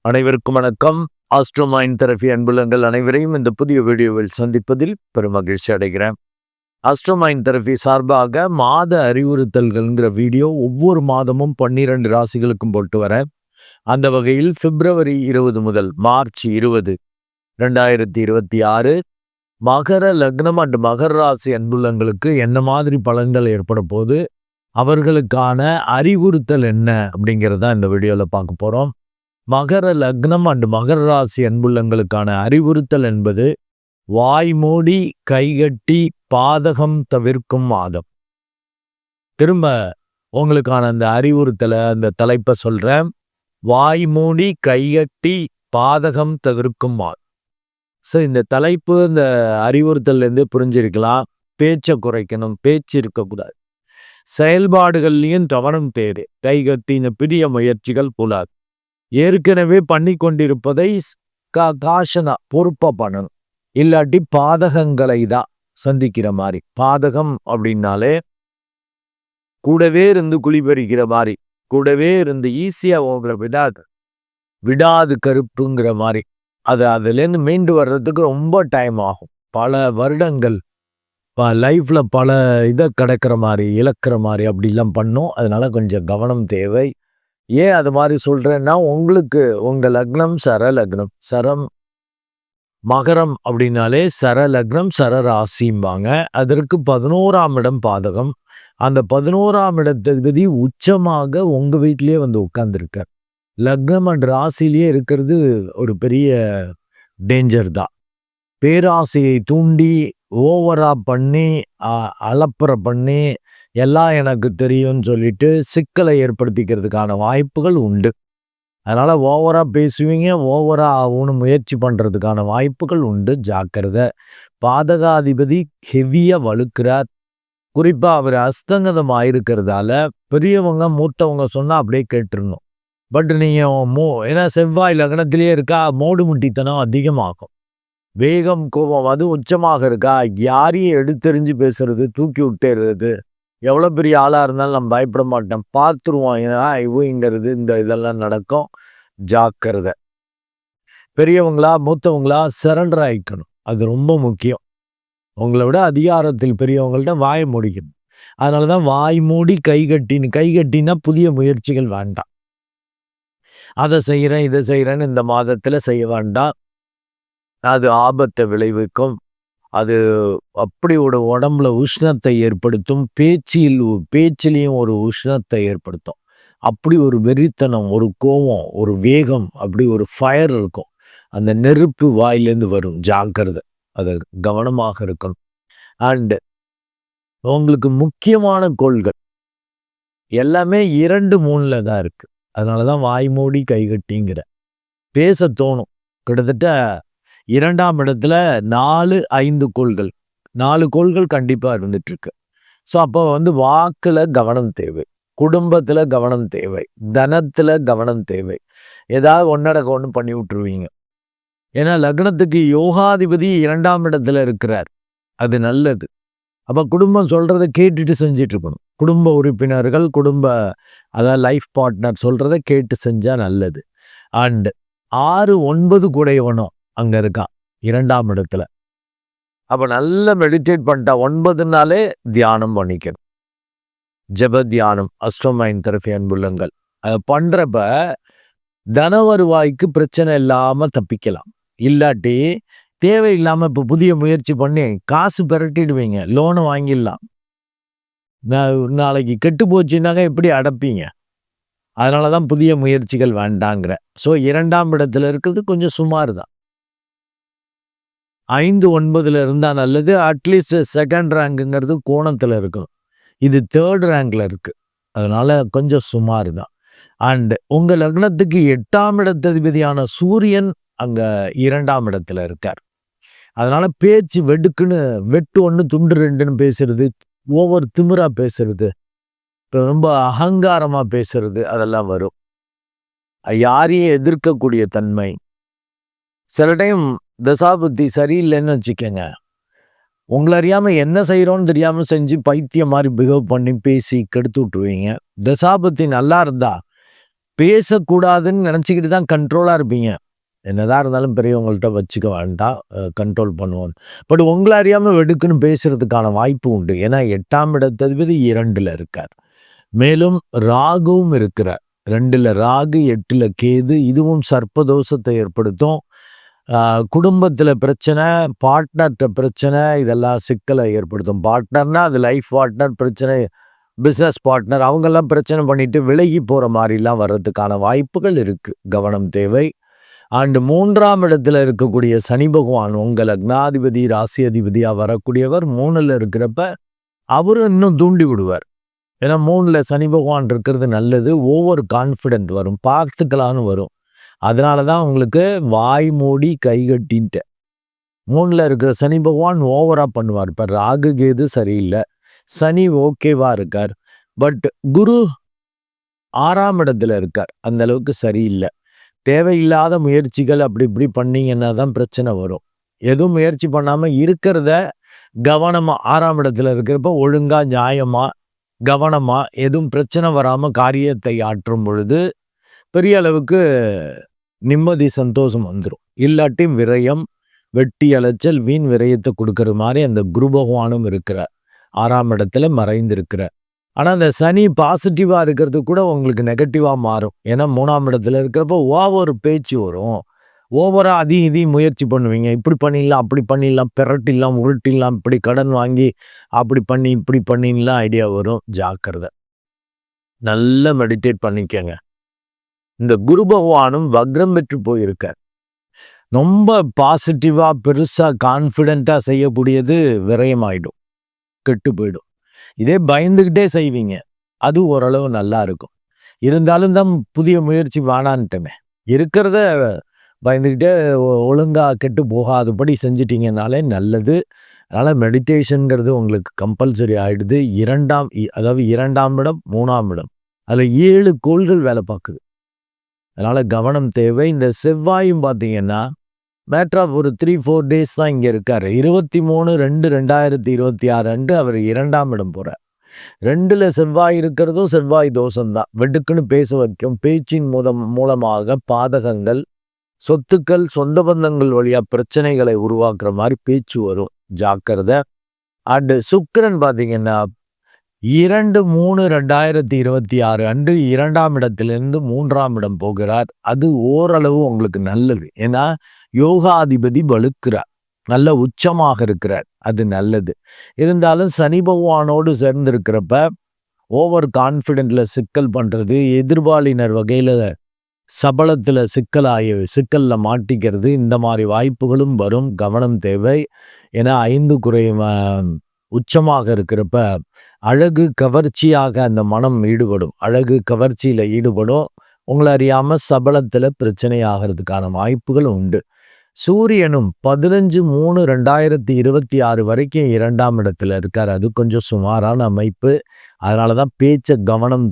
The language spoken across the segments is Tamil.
அனைவருக்கும் வணக்கம். ஆஸ்ட்ரோமைண்ட் தெரபி அன்புள்ளங்கள் அனைவரையும் இந்த புதிய வீடியோவில் சந்திப்பதில் பெரும் மகிழ்ச்சி அடைகிறேன். ஆஸ்ட்ரோமைண்ட் தெரபி சார்பாக மாத அறிவுறுத்தல்கள்ங்கிற வீடியோ ஒவ்வொரு மாதமும் 12 ராசிகளுக்கும் போட்டு வரேன். அந்த வகையில் பிப்ரவரி 20 முதல் மார்ச் 20, 2026 மகர லக்னம் அண்ட் மகர ராசி அன்புள்ளங்களுக்கு என்ன மாதிரி பலன்கள் ஏற்பட போது, அவர்களுக்கான அறிவுறுத்தல் என்ன அப்படிங்கிறத இந்த வீடியோவில் பார்க்க போகிறோம். மகர லக்னம் அண்ட் மகர ராசி அன்புள்ளங்களுக்கான அறிவுறுத்தல் என்பது வாய் மூடி கைகட்டி பாதகம் தவிர்க்கும் மாதம். திரும்ப உங்களுக்கான அந்த அறிவுறுத்தலை அந்த தலைப்பை சொல்றேன். வாய் மூடி கைகட்டி பாதகம் தவிர்க்கும் மாதம். ஸோ இந்த தலைப்பு இந்த அறிவுறுத்தல்லேருந்து புரிஞ்சிருக்கலாம். பேச்சை குறைக்கணும், பேச்சு இருக்கக்கூடாது. செயல்பாடுகள்லையும் கவனம் தேவை. கைகட்டி இந்த பெரிய முயற்சிகள் கூடாது. ஏற்கனவே பண்ணி கொண்டிருப்பதை காஷனா பொறுப்பா பண்ணணும். இல்லாட்டி பாதகங்களை தான் சந்திக்கிற மாதிரி. பாதகம் அப்படின்னாலே கூடவே இருந்து குழிபறிக்கிற மாதிரி, கூடவே இருந்து ஈஸியா உங்களை விடாது கருப்புங்கிற மாதிரி. அதுலேருந்து மீண்டு வர்றதுக்கு ரொம்ப டைம் ஆகும். பல வருடங்கள் லைஃப்ல பல இதை கிடக்கிற மாதிரி, இழக்கிற மாதிரி அப்படிலாம் பண்ணும். அதனால கொஞ்சம் கவனம் தேவை. ஏன் அது மாதிரி சொல்றேன்னா, உங்களுக்கு உங்க லக்னம் சர லக்னம், மகரம் அப்படின்னாலே சர லக்னம் சர ராசிம்பாங்க. அதற்கு 11ஆம் இடம் பாதகம். அந்த 11ஆம் இடத்ததிபதி உச்சமாக உங்க வீட்டிலேயே வந்து உட்கார்ந்துருக்கார். லக்னம் அண்ட் ராசிலேயே இருக்கிறது ஒரு பெரிய டேஞ்சர் தான். பேராசையை தூண்டி ஓவரா பண்ணி அலப்பற பண்ணி எல்லாம் எனக்கு தெரியும்னு சொல்லிட்டு சிக்கலை ஏற்படுத்திக்கிறதுக்கான வாய்ப்புகள் உண்டு. அதனால ஓவரா பேசுவீங்க, ஓவரா ஆகணும்னு முயற்சி பண்றதுக்கான வாய்ப்புகள் உண்டு. ஜாக்கிரதை. பாதகாதிபதி ஹெவியா வலுக்கிறார். குறிப்பா அவர் அஸ்தங்கதம் ஆயிருக்கிறதால பெரியவங்க மூத்தவங்க சொன்னா அப்படியே கேட்டுருணும். பட் நீங்க ஏன்னா செவ்வாய் லக்னத்திலேயே இருக்கா, மோடு முட்டித்தனம் அதிகமாகும். வேகம் கோபம் அது உச்சமாக இருக்கா, யாரையும் எடுத்தெறிஞ்சு பேசுறது, தூக்கி விட்டேறது. எவ்வளோ பெரிய ஆளாக இருந்தாலும் நம்ம பயப்பட மாட்டோம், பார்த்துருவோம். இவங்கிறது இந்த இதெல்லாம் நடக்கும். ஜாக்கிரதை. பெரியவங்களா மூத்தவங்களா சரண்டர் ஆகிக்கணும். அது ரொம்ப முக்கியம். உங்களை விட அதிகாரத்தில் பெரியவங்கள்ட்ட வாயை மூடிக்கணும். அதனால தான் வாய் மூடி கைகட்டினா புதிய முயற்சிகள் வேண்டாம். அதை செய்கிறேன் இதை செய்கிறேன்னு இந்த மாதத்தில் செய்ய வேண்டாம். அது ஆபத்தை விளைவிக்கும். அது அப்படி ஒரு உடம்புல உஷ்ணத்தை ஏற்படுத்தும். பேச்சிலையும் ஒரு உஷ்ணத்தை ஏற்படுத்தும். அப்படி ஒரு வெறித்தனம், ஒரு கோபம், ஒரு வேகம், அப்படி ஒரு ஃபயர் இருக்கும். அந்த நெருப்பு வாயிலேருந்து வரும். ஜாக்கிரதை. அது கவனமாக இருக்கணும். அண்டு உங்களுக்கு முக்கியமான கோள்கள் எல்லாமே 2, 3ல் தான் இருக்கு. அதனால தான் வாய் மூடி கைகட்டிங்கிற பேச தோணும். கிட்டத்தட்ட 2ஆம் இடத்துல 4, 5 கோள்கள், 4 கோள்கள் கண்டிப்பா இருந்துட்டு இருக்கு. ஸோ அப்போ வாக்குல கவனம் தேவை, குடும்பத்துல கவனம் தேவை, தனத்துல கவனம் தேவை. ஏதாவது ஒன்னடக்க பண்ணி விட்டுருவீங்க. ஏன்னா லக்னத்துக்கு யோகாதிபதி 2ஆம் இடத்துல இருக்கிறார். அது நல்லது. அப்ப குடும்பம் சொல்றதை கேட்டுட்டு செஞ்சிட்டு இருக்கணும். குடும்ப உறுப்பினர்கள், அதாவது லைஃப் பார்ட்னர் சொல்றதை கேட்டு செஞ்சா நல்லது. அண்ட் 6, 9 கூடையவனும் அங்க இருக்கான் 2ஆம் இடத்துல. அப்ப நல்லா மெடிடேட் பண்ணிட்டா 9னாலே தியானம் பண்ணிக்கணும். ஜப தியானம், ஆஸ்ட்ரோமைண்ட் தெரபி அன்புள்ளங்கள். அதை பண்றப்ப தன வருவாய்க்கு பிரச்சனை இல்லாம தப்பிக்கலாம். இல்லாட்டி தேவையில்லாம இப்ப புதிய முயற்சி பண்ணி காசு பெரட்டிடுவீங்க, லோனை வாங்கிடலாம். நாளைக்கு கெட்டு போச்சுன்னாக்க எப்படி அடைப்பீங்க? அதனாலதான் புதிய முயற்சிகள் வேண்டாங்கிற. ஸோ 2ஆம் இடத்துல இருக்கிறது கொஞ்சம் சுமார் தான். 5, 9ல் இருந்தா நல்லது. அட்லீஸ்ட் 2nd ரேங்க்குங்கிறது கோணத்துல இருக்கும். இது 3rd ரேங்க்ல இருக்கு. அதனால கொஞ்சம் சுமார் தான். அண்ட் உங்க லக்னத்துக்கு 8ஆம் இடத்ததிபதியான சூரியன் அங்க 2ஆம் இடத்துல இருக்கார். அதனால பேச்சு வெடுக்குன்னு வெட்டு 1 துண்டு 2ன்னு பேசுறது, ஓவர் திமிரா பேசுறது, ரொம்ப அகங்காரமா பேசுறது, அதெல்லாம் வரும். யாரையும் எதிர்க்கக்கூடிய தன்மை. சில டைம் தசாபுத்தி சரியில்லைன்னு வச்சுக்கோங்க, உங்களை அறியாம என்ன செய்யறோன்னு தெரியாம செஞ்சு பைத்தியம் மாதிரி பிஹேவ் பண்ணி பேசி கெடுத்து விட்டுருவீங்க. தசாபுத்தி நல்லா இருந்தா பேசக்கூடாதுன்னு நினச்சிக்கிட்டு தான் கண்ட்ரோலாக இருப்பீங்க. என்னதான் இருந்தாலும் பெரியவங்கள்ட்ட வச்சுக்க வேண்டாம், கண்ட்ரோல் பண்ணுவோம். பட் உங்கள அறியாமல் வெடுக்குன்னு பேசுறதுக்கான வாய்ப்பு உண்டு. ஏன்னா 8ஆம் இடத்ததிபதி 2ல் இருக்கார். மேலும் ராகுவும் இருக்கிறார். 2ல் ராகு, 8ல் கேது. இதுவும் சர்ப்பதோஷத்தை ஏற்படுத்தும். குடும்பத்தில் பிரச்சனை, பார்ட்னர்கிட்ட பிரச்சனை, இதெல்லாம் சிக்கலை ஏற்படுத்தும். பார்ட்னர்னா அது லைஃப் பார்ட்னர் பிரச்சனை, பிஸ்னஸ் பார்ட்னர் அவங்கெல்லாம் பிரச்சனை பண்ணிட்டு விலகி போகிற மாதிரிலாம் வர்றதுக்கான வாய்ப்புகள் இருக்குது. கவனம் தேவை. அண்டு 3ஆம் இடத்துல இருக்கக்கூடிய சனி பகவான் உங்கள் லக்னாதிபதி ராசி அதிபதியாக வரக்கூடியவர் 3ல் இருக்கிறப்ப அவரும் இன்னும் தூண்டி விடுவார். ஏன்னா 3ல் சனி பகவான் இருக்கிறது நல்லது. ஓவர் கான்ஃபிடென்ட் வரும், பார்த்துக்கலான்னு வரும். அதனால தான் உங்களுக்கு வாய் மூடி கைகட்டின்ட்டு 3ல் இருக்கிற சனி பகவான் ஓவராக பண்ணுவார். இப்போ ராகு கேது சரியில்லை, சனி ஓகேவா இருக்கார். பட் குரு 6ஆம் இடத்துல இருக்கார், அந்த அளவுக்கு சரியில்லை. தேவையில்லாத முயற்சிகள் அப்படி இப்படி பண்ணிங்கன்னா தான் பிரச்சனை வரும். எதுவும் முயற்சி பண்ணாமல் இருக்கிறத கவனமாக 6ஆம் இடத்துல இருக்கிறப்ப ஒழுங்காக நியாயமாக கவனமாக எதுவும் பிரச்சனை வராமல் காரியத்தை ஆற்றும் பொழுது பெரிய அளவுக்கு நிம்மதி சந்தோஷம் வந்துடும். இல்லாட்டி விரயம், வெட்டி அலைச்சல், வீண் விரயத்தை கொடுக்கற மாதிரி அந்த குரு பகவானும் இருக்கிறார், 6ஆம் இடத்துல மறைந்திருக்கிறார். ஆனால் அந்த சனி பாசிட்டிவாக இருக்கிறது கூட உங்களுக்கு நெகட்டிவாக மாறும். ஏன்னா 3ஆம் இடத்துல இருக்கிறப்போ ஓவர் பேச்சு வரும். ஓவராக இதையும் முயற்சி பண்ணுவீங்க. இப்படி பண்ணிடலாம், அப்படி பண்ணிடலாம், பெரட்டிடலாம், உருட்டிடலாம், இப்படி கடன் வாங்கி அப்படி பண்ணி இப்படி பண்ணிடலாம் ஐடியா வரும். ஜாக்கிரதை. நல்லா மெடிடேட் பண்ணிக்கங்க. இந்த குரு பகவானும் வக்ரம் பெற்று போயிருக்கார். ரொம்ப பாசிட்டிவாக பெருசாக கான்ஃபிடென்ட்டாக செய்யக்கூடியது விரயமாயிடும், கெட்டு போயிடும். இதே பயந்துக்கிட்டே செய்வீங்க, அது ஓரளவு நல்லா இருக்கும். இருந்தாலும் தான் புதிய முயற்சி வேணான்ட்டுமே. இருக்கிறத பயந்துக்கிட்டே ஒழுங்காக கெட்டு போகாதபடி செஞ்சிட்டிங்கனாலே நல்லது. அதனால் மெடிடேஷனுங்கிறது உங்களுக்கு கம்பல்சரி ஆகிடுது. அதாவது 2ஆம் இடம், 3ஆம் இடம், அதில் 7 கோள்கள் வேலை பார்க்குது. அதனால் கவனம் தேவை. இந்த செவ்வாயும் பார்த்தீங்கன்னா மேட்ரு ஆஃப் ஒரு 3-4 டேஸ் தான் இங்கே இருக்கார். 23/2/2026 அன்று அவர் 2ஆம் இடம் போகிறார். 2ல் செவ்வாய் இருக்கிறதும் செவ்வாய் தோஷம்தான். வெடுக்குன்னு பேச வைக்கும். பேச்சின் மூலமாக பாதகங்கள், சொத்துக்கள், சொந்த பந்தங்கள் வழியாக பிரச்சனைகளை உருவாக்குற மாதிரி பேச்சு வரும். ஜாக்கிரதை. அண்டு சுக்கிரன் பார்த்தீங்கன்னா 2-3/2026 அன்று 2ஆம் இடத்திலிருந்து 3ஆம் இடம் போகிறார். அது ஓரளவு உங்களுக்கு நல்லது. ஏன்னா யோகாதிபதி வலுக்கிறார், நல்ல உச்சமாக இருக்கிறார், அது நல்லது. இருந்தாலும் சனி பகவானோடு சேர்ந்திருக்கிறப்ப ஓவர் கான்ஃபிடென்ட்ல சிக்கல் பண்ணுறது, எதிர்பாலினர் வகையில் சபலத்தில் சிக்கலில் மாட்டிக்கிறது, இந்த மாதிரி வாய்ப்புகளும் வரும். கவனம் தேவை. ஏன்னா 5 உச்சமாக இருக்கிறப்ப அழகு கவர்ச்சியாக அந்த மனம் ஈடுபடும். அழகு கவர்ச்சியில் ஈடுபடும். உங்களை அறியாமல் சபலத்தில் பிரச்சனை ஆகிறதுக்கான வாய்ப்புகள் உண்டு. சூரியனும் 15-3/2026 வரைக்கும் 2ஆம் இடத்துல இருக்கார். அது கொஞ்சம் சுமாரான அமைப்பு. அதனால தான் பேச்சை கவனம்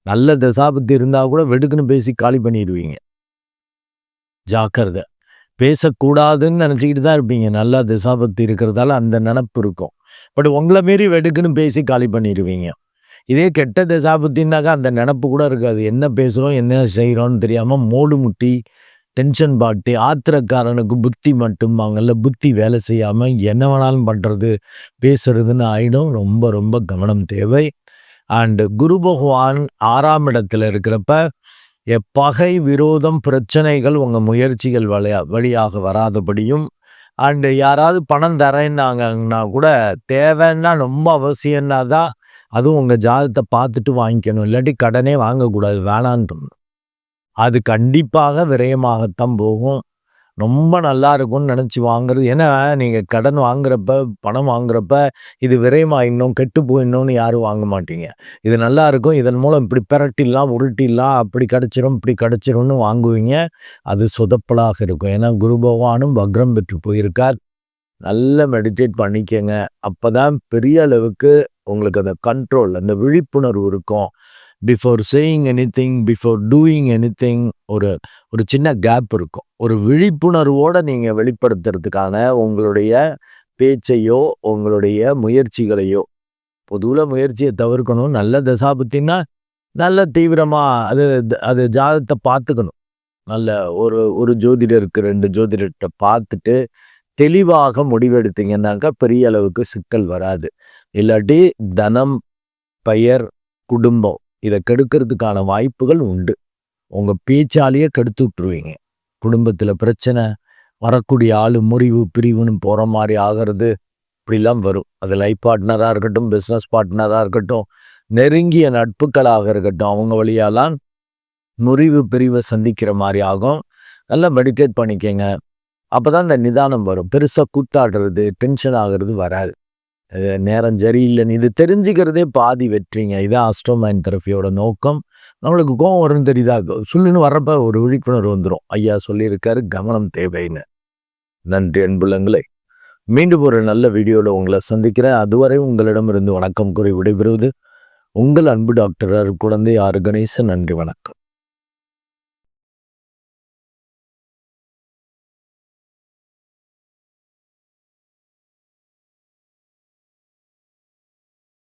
நல்ல தசாபத்தி இருந்தால் கூட வெடுக்குன்னு பேசி காலி பண்ணிடுவீங்க. ஜாக்கிரதை. பேசக்கூடாதுன்னு நினச்சிக்கிட்டு தான் இருப்பீங்க. நல்லா தசாபத்தி இருக்கிறதால அந்த நினப்பு இருக்கும். பட் உங்களை மாரி வெடுக்குன்னு பேசி காலி பண்ணிடுவீங்க. இதே கெட்ட தசாபத்தின்னாக்கா அந்த நினப்பு கூட இருக்காது. என்ன பேசுகிறோம், என்ன செய்கிறோன்னு தெரியாமல் மோடு முட்டி டென்ஷன் பாட்டு, ஆத்திரக்காரனுக்கு புத்தி மட்டும்பாங்கல்ல, புத்தி வேலை செய்யாமல் என்ன வேணாலும் பண்ணுறது பேசுறதுன்னு ஆகிடும். ரொம்ப ரொம்ப கவனம் தேவை. அண்டு குரு பகவான் 6ஆம் இடத்துல இருக்கிறப்ப பகை, விரோதம், பிரச்சனைகள் உங்கள் முயற்சிகள் வழியாக வராதபடியும், அண்டு யாராவது பணம் தரேன்னாங்கன்னா கூட தேவைன்னா ரொம்ப அவசியம்னா தான் அதுவும் உங்கள் ஜாதகத்தை பார்த்துட்டு வாங்கிக்கணும். இல்லாட்டி கடனே வாங்கக்கூடாது, வேணான்ட்டு. அது கண்டிப்பாக விரயமாகத்தான் போகும். ரொம்ப நல்லா இருக்கும்னு நினச்சி வாங்குறது. ஏன்னா நீங்கள் கடன் வாங்குறப்ப, பணம் வாங்குறப்ப இது விரயமாயிடணும், கெட்டு போயிடணும்னு யாரும் வாங்க மாட்டீங்க. இது நல்லா இருக்கும், இதன் மூலம் இப்படி பெரட்டிடலாம், உருட்டிடலாம், அப்படி கிடச்சிரும், இப்படி கிடச்சிரும்னு வாங்குவீங்க. அது சொதப்பலாக இருக்கும். ஏன்னா குரு பகவானும் வக்ரம் பெற்று போயிருக்கார். நல்லா மெடிடேட் பண்ணிக்கங்க. அப்போ தான் பெரிய அளவுக்கு உங்களுக்கு அந்த கண்ட்ரோல், அந்த விழிப்புணர்வு இருக்கும். Before saying anything, before doing anything ஒரு சின்ன கேப் இருக்கும். ஒரு விழிப்புணர்வோடு நீங்கள் வெளிப்படுத்துறதுக்கான உங்களுடைய பேச்சையோ உங்களுடைய முயற்சிகளையோ, பொதுவில் முயற்சியை தவிர்க்கணும். நல்ல தசாபத்தின்னா நல்ல தீவிரமா அது அது ஜாதகத்த பார்த்துக்கணும். நல்ல ஒரு ஒரு ஜோதிடருக்கு 2 ஜோதிடர்ட்ட பார்த்துட்டு, தெளிவாக முடிவெடுத்தீங்கன்னாக்கா பெரிய அளவுக்கு சிக்கல் வராது. இல்லாட்டி தனம், பெயர், குடும்பம் இத கெடுக்கிறதுக்கான வாய்ப்புகள் உண்டு. உங்க பேச்சாலேயே கெடுத்து விட்டுருவீங்க. குடும்பத்தில பிரச்சனை, வரக்கூடிய ஆளு முறிவு, பிரிவுன்னு போற மாரி ஆகிறது, இப்படிலாம் வரும். அது லைஃப் பார்ட்னரா இருக்கட்டும், பிசினஸ் பார்ட்னரா இருக்கட்டும், நெருங்கிய நட்புக்களாக இருக்கட்டும், அவங்க வழியாலாம் முறிவு, பிரிவ சந்திக்கிற மாரி ஆகும். நல்லா மெடிடேட் பண்ணிக்கங்க. அப்பதான் இந்த நிதானம் வரும். பெருசா கூத்தாடுறது, டென்ஷன் ஆகுறது வராது. நேரம் சரியில்லைன்னு இது தெரிஞ்சுக்கிறதே பாதி வெற்றிங்க. இதான் அஸ்ட்ரோமைண்ட் தெரபியோட நோக்கம். நம்மளுக்கு கோவம் வரும்னு தெரியுதா? சொல்லுன்னு வர்றப்ப ஒரு விழிப்புணர்வு வந்துரும். ஐயா சொல்லியிருக்காரு, கவனம் தேவைன்னு. நன்றி அன்புள்ளங்களே. மீண்டும் ஒரு நல்ல வீடியோல உங்களை சந்திக்கிறேன். அதுவரை உங்களிடமிருந்து வணக்கம் கூறி விடைபெறுவது உங்கள் அன்பு டாக்டர் குழந்தை ஆர் கணேசன். நன்றி, வணக்கம்.